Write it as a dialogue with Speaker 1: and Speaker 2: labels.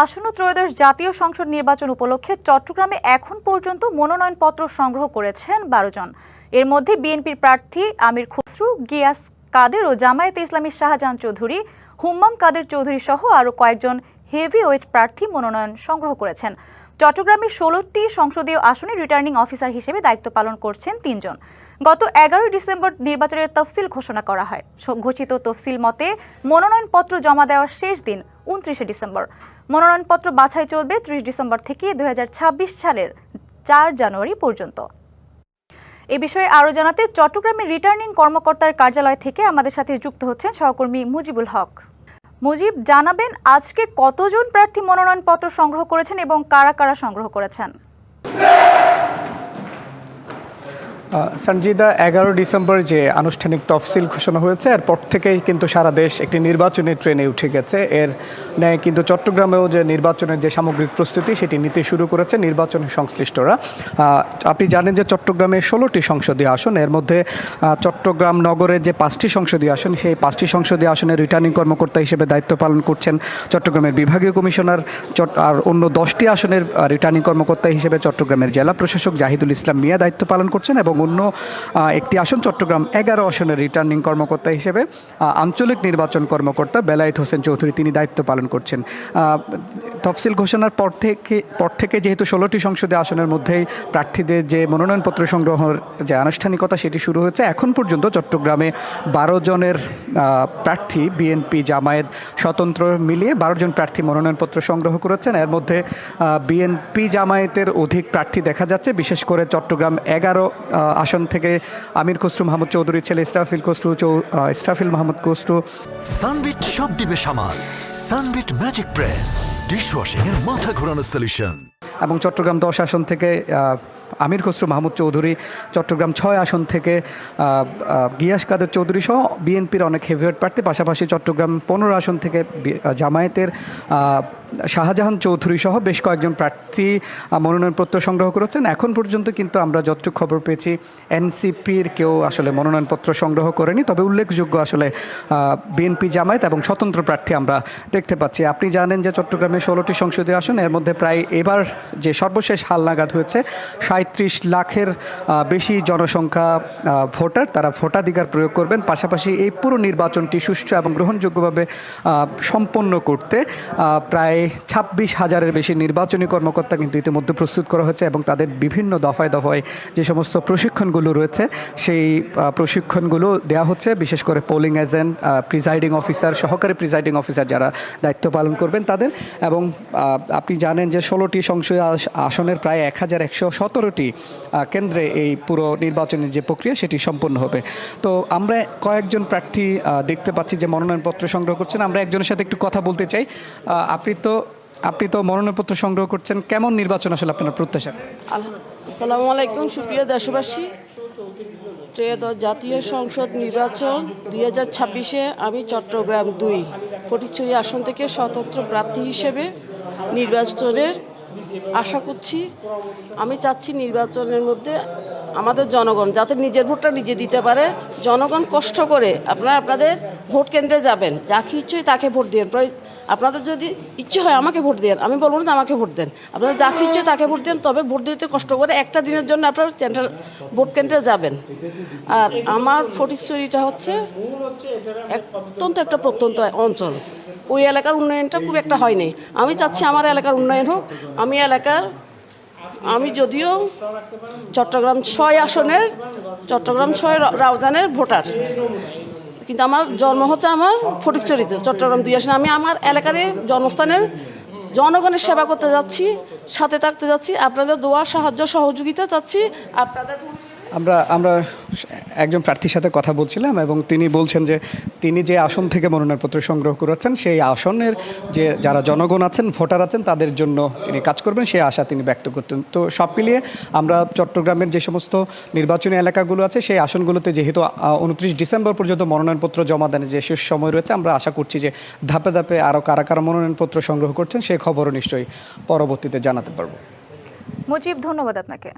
Speaker 1: আসন্ন ত্রয়োদশ জাতীয় সংসদ নির্বাচন উপলক্ষে চট্টগ্রামে এখন পর্যন্ত মনোনয়নপত্র সংগ্রহ করেছেন ১২ জন। এর মধ্যে বিএনপির প্রার্থী আমির খসরু, গিয়াস কাদের ও জামায়াতে ইসলামী শাহজাহান চৌধুরী, হুম্মাম কাদের চৌধুরী সহ আরও কয়েকজন হেভিওয়েট প্রার্থী মনোনয়ন সংগ্রহ করেছেন। চট্টগ্রামের ১৬টি সংসদীয় আসনে রিটার্নিং অফিসার হিসেবে দায়িত্ব পালন করছেন ৩ জন। গত ১১ ডিসেম্বর নির্বাচনের তফসিল ঘোষণা করা হয়। ঘোষিত তফসিল মতে মনোনয়নপত্র জমা দেওয়ার শেষ দিন ২৯ ডিসেম্বর। মনোনয়নপত্র বাছাই চলবে ৩০ ডিসেম্বর থেকে ২০২৬ সালের ৪ জানুয়ারি পর্যন্ত। এ বিষয়ে আরও জানাতে চট্টগ্রামের রিটার্নিং কর্মকর্তার কার্যালয় থেকে আমাদের সাথে যুক্ত হচ্ছেন সহকর্মী মুজিবুল হক। মুজিব, জানাবেন আজকে কতজন প্রার্থী মনোনয়নপত্র সংগ্রহ করেছেন এবং কারা কারা সংগ্রহ করেছেন?
Speaker 2: সঞ্জিদা, ১১ ডিসেম্বর যে আনুষ্ঠানিক তফসিল ঘোষণা হয়েছে এরপর থেকেই কিন্তু সারা দেশ একটি নির্বাচনী ট্রেনে উঠে গেছে। এর ন্যায় কিন্তু চট্টগ্রামেও যে নির্বাচনের যে সামগ্রিক প্রস্তুতি সেটি নিতে শুরু করেছে নির্বাচন সংশ্লিষ্টরা। আপনি জানেন যে চট্টগ্রামে ১৬টি সংসদীয় আসন, এর মধ্যে চট্টগ্রাম নগরের যে 5টি সংসদীয় আসন, সেই 5টি সংসদীয় আসনের রিটার্নিং কর্মকর্তা হিসেবে দায়িত্ব পালন করছেন চট্টগ্রামের বিভাগীয় কমিশনার। আর অন্য 10টি আসনের রিটার্নিং কর্মকর্তা হিসেবে চট্টগ্রামের জেলা প্রশাসক জাহিদুল ইসলাম মিয়া দায়িত্ব পালন করছেন এবং অন্য একটি আসন চট্টগ্রাম 11 আসনের রিটার্নিং কর্মকর্তা হিসেবে আঞ্চলিক নির্বাচন কর্মকর্তা বেলায়েত হোসেন চৌধুরী তিনি দায়িত্ব পালন করছেন। তফসিল ঘোষণার পর থেকে যেহেতু 16টি সংসদীয় আসনের মধ্যেই প্রার্থীদের যে মনোনয়নপত্র সংগ্রহের যে আনুষ্ঠানিকতা সেটি শুরু হয়েছে। এখন পর্যন্ত চট্টগ্রামে 12 জনের প্রার্থী বিএনপি, জামায়াত, স্বতন্ত্র মিলিয়ে 12 জন প্রার্থী মনোনয়নপত্র সংগ্রহ করেছেন। এর মধ্যে বিএনপি জামায়াতের অধিক প্রার্থী দেখা যাচ্ছে, বিশেষ করে চট্টগ্রাম 11 আসন থেকে আমির খসরু মাহমুদ চৌধুরীর ছেলে ইসরাফিল মাহমুদ খসরু।
Speaker 3: সানবিট সব দিবে সামাল। সানবিট ম্যাজিক প্রেস ডিশওয়াশিং এর মাথা ঘোরানো সলিউশন।
Speaker 2: এবং চট্টগ্রাম 10 আসন থেকে আমির খসরু মাহমুদ চৌধুরী, চট্টগ্রাম 6 আসন থেকে গিয়াস কাদের চৌধুরী সহ বিএনপির অনেক হেভিওয়েট প্রার্থী, পাশাপাশি চট্টগ্রাম 15 আসন থেকে জামায়াতের শাহজাহান চৌধুরী সহ বেশ কয়েকজন প্রার্থী মনোনয়নপত্র সংগ্রহ করেছেন। এখন পর্যন্ত কিন্তু আমরা যতটুকু খবর পেয়েছি এনসিপির কেউ আসলে মনোনয়নপত্র সংগ্রহ করেনি, তবে উল্লেখযোগ্য আসলে বিএনপি, জামায়াত এবং স্বতন্ত্র প্রার্থী আমরা দেখতে পাচ্ছি। আপনি জানেন যে চট্টগ্রামে 16টি সংসদীয় আসন, এর মধ্যে প্রায় এবার যে সর্বশেষ হালনাগাদ হয়েছে 37 লাখের বেশি জনসংখ্যা ভোটার, তারা ভোটাধিকার প্রয়োগ করবেন। পাশাপাশি এই পুরো নির্বাচনটি সুষ্ঠু এবং গ্রহণযোগ্যভাবে সম্পন্ন করতে প্রায় 26,000-এর বেশি নির্বাচনী কর্মকর্তা কিন্তু ইতিমধ্যে প্রস্তুত করা হয়েছে এবং তাদের বিভিন্ন দফায় দফায় যে সমস্ত প্রশিক্ষণগুলো রয়েছে সেই প্রশিক্ষণগুলো দেওয়া হচ্ছে, বিশেষ করে পোলিং এজেন্ট, প্রিজাইডিং অফিসার, সহকারী প্রিজাইডিং অফিসার যারা দায়িত্ব পালন করবেন তাদের। এবং আপনি জানেন যে 16টি সংসদীয় আসনের প্রায় 1117টি কেন্দ্রে এই পুরো নির্বাচনের যে প্রক্রিয়া সেটি সম্পন্ন হবে। তো আমরা কয়েকজন প্রার্থী দেখতে পাচ্ছি যে মনোনয়নপত্র সংগ্রহ করছেন। আমরা একজনের সাথে একটু কথা বলতে চাই। আপনি তো মনোনয়নপত্র সংগ্রহ করছেন, কেমন নির্বাচন আসলে আপনার প্রত্যাশা?
Speaker 4: আসসালামু আলাইকুম সুপ্রিয় দেশবাসী। ত্রয়োদশ জাতীয় সংসদ নির্বাচন 2026-এ আমি চট্টগ্রাম 2 ফটিকছড়ি আসন থেকে স্বতন্ত্র প্রার্থী হিসেবে নির্বাচনের আশা করছি। আমি চাচ্ছি নির্বাচনের মধ্যে আমাদের জনগণ যাতে নিজের ভোটটা নিজে দিতে পারে। জনগণ কষ্ট করে আপনাদের ভোট কেন্দ্রে যাবেন, যাকে ইচ্ছে তাকে ভোট দেন। আপনাদের যদি ইচ্ছে হয় আমাকে ভোট দেন, আমি বলবো না আমাকে ভোট দেন, আপনাদের যাকে ইচ্ছে তাকে ভোট দেন, তবে ভোট দিতে কষ্ট করে একটা দিনের জন্য আপনার ভোট কেন্দ্রে যাবেন। আর আমার ফটিকছড়িটা হচ্ছে অত্যন্ত একটা প্রত্যন্ত অঞ্চল, ওই এলাকার উন্নয়নটা খুব একটা হয়নি। আমি চাচ্ছি আমার এলাকার উন্নয়ন হোক। আমি যদিও চট্টগ্রাম 6 রাউজানের ভোটার, কিন্তু আমার জন্ম হচ্ছে আমার ফটিকছড়িতে, চট্টগ্রাম 2 আসনে। আমি আমার এলাকার জন্মস্থানের জনগণের সেবা করতে যাচ্ছি, সাথে থাকতে যাচ্ছি, আপনাদের দোয়া, সাহায্য, সহযোগিতা চাচ্ছি। আপনাদের
Speaker 2: আমরা একজন প্রার্থীর সাথে কথা বলছিলাম এবং তিনি বলছেন যে তিনি যে আসন থেকে মনোনয়নপত্র সংগ্রহ করেছেন সেই আসনের যে যারা জনগণ আছেন, ভোটার আছেন, তাদের জন্য তিনি কাজ করবেন সেই আশা তিনি ব্যক্ত করতেন। তো সব মিলিয়ে আমরা চট্টগ্রামের যে সমস্ত নির্বাচনী এলাকাগুলো আছে সেই আসনগুলোতে যেহেতু 29 ডিসেম্বর পর্যন্ত মনোনয়নপত্র জমা দেন যে শেষ সময় রয়েছে, আমরা আশা করছি যে ধাপে ধাপে আরও কারা কারা মনোনয়নপত্র সংগ্রহ করছেন সেই খবরও নিশ্চয়ই পরবর্তীতে জানাতে পারবো।
Speaker 1: মুজিব, ধন্যবাদ আপনাকে।